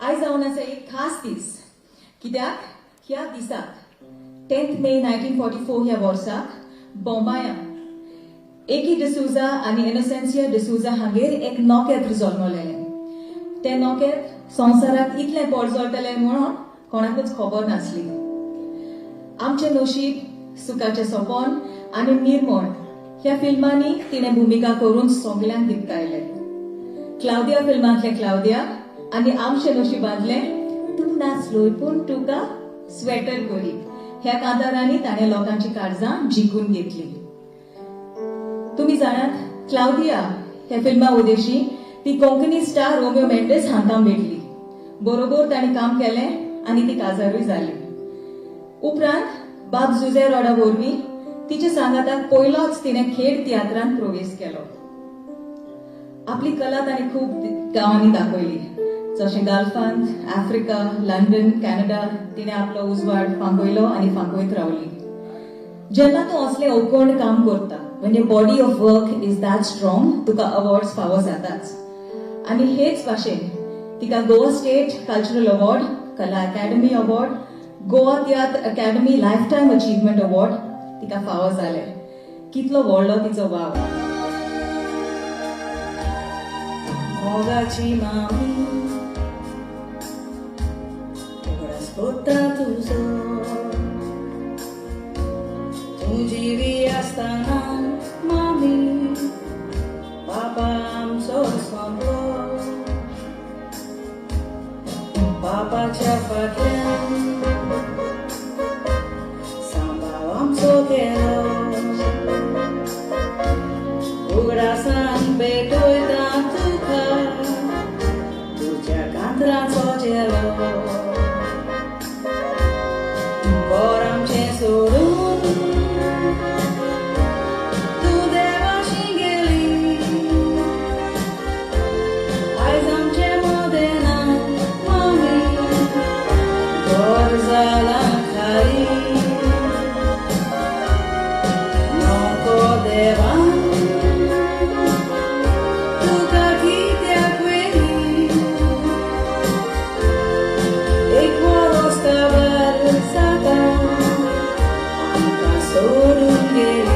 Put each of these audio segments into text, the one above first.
आयज जावन आसा एक खास दीस, कित्याक ह्या दिसाक 10 मे 1944 ह्या वर्साक बॉम्बायांत एकी डिसूजा आनी इनोसेन्सिया डिसूजा हांगेर एक नॉकेत्र जल्मलेलें. तें नॉकेत्र संवसाराक इतलें पडजळटलें म्हणून कोणाकूच खबर नासली. आमचें नशीब, सुखाचें सोपोन आनी निर्मळ ह्या फिल्मांनी तिणें भुमिका करून सगळ्यांक दिपकायलें. क्लाउदिया फिल्मांतलें क्लाउदिया आनी आमचे नशिबांतलें तूं नाचलोय पूण तुका स्वेटर करी ह्या कांतारांनी ताणें लोकांची काळजां जिखून घेतली. तुम्ही जाणात, क्लाउदिया ह्या फिल्मा उदेशी ती कोंकणी स्टार रोमियो मेंडेस हांकां मेळटली. बरोबर ताणें काम केलें आनी ती काजारूय जाली. उपरांत बाब जुझे रॉडा वरवीं तिच्या सांगाताक पयलोच तिणें खेड तियात्रांत प्रवेश केलो. आपली कला ताणें खूब गांवांनी दाखयली, जशें गाल्फांत, आफ्रिका, लंडन, कॅनडा तिणें आपलो उजवाड फांकयलो आनी फांकयत रावली. जेन्ना तूं असलें अवखण काम करता, when your body of work is that strong, तुका अवॉर्ड्स फावो जाताच. आनी हेच भाशेन तिका गोवा स्टेट कल्चरल अवॉर्ड, कला academy award, Goa tiatr academy life time achievement award तिका फावो जाले. कितलो व्हडलो तिचो वाव. मोगाची मामी उगडास कोता तुजो, तूं जिवी आसतना मामी पापा आमचो सोंपलो. पापाच्या फाटल्यान सांबाळ आमचो केलो. उगडासान भेटयता तुका तुज्या कांतराचो जेलो. घर आमचें सोडून तूं देवाशी गेली. आयज आमचें मोदेना मामी घर जालां खाली. नको देवा तुका कित्याक वेली. एक वरोस काबार जाता आमकां सोडून गेली.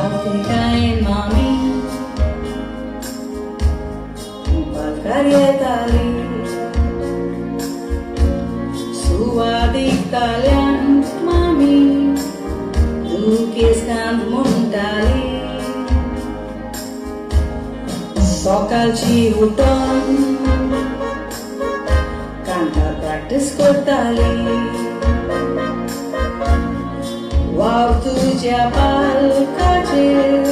Afrikain mami Balkarietali Suadik talian mami Lukiskan muntali Sokal ciuton Kanta praktis kortali Waktu japal kaje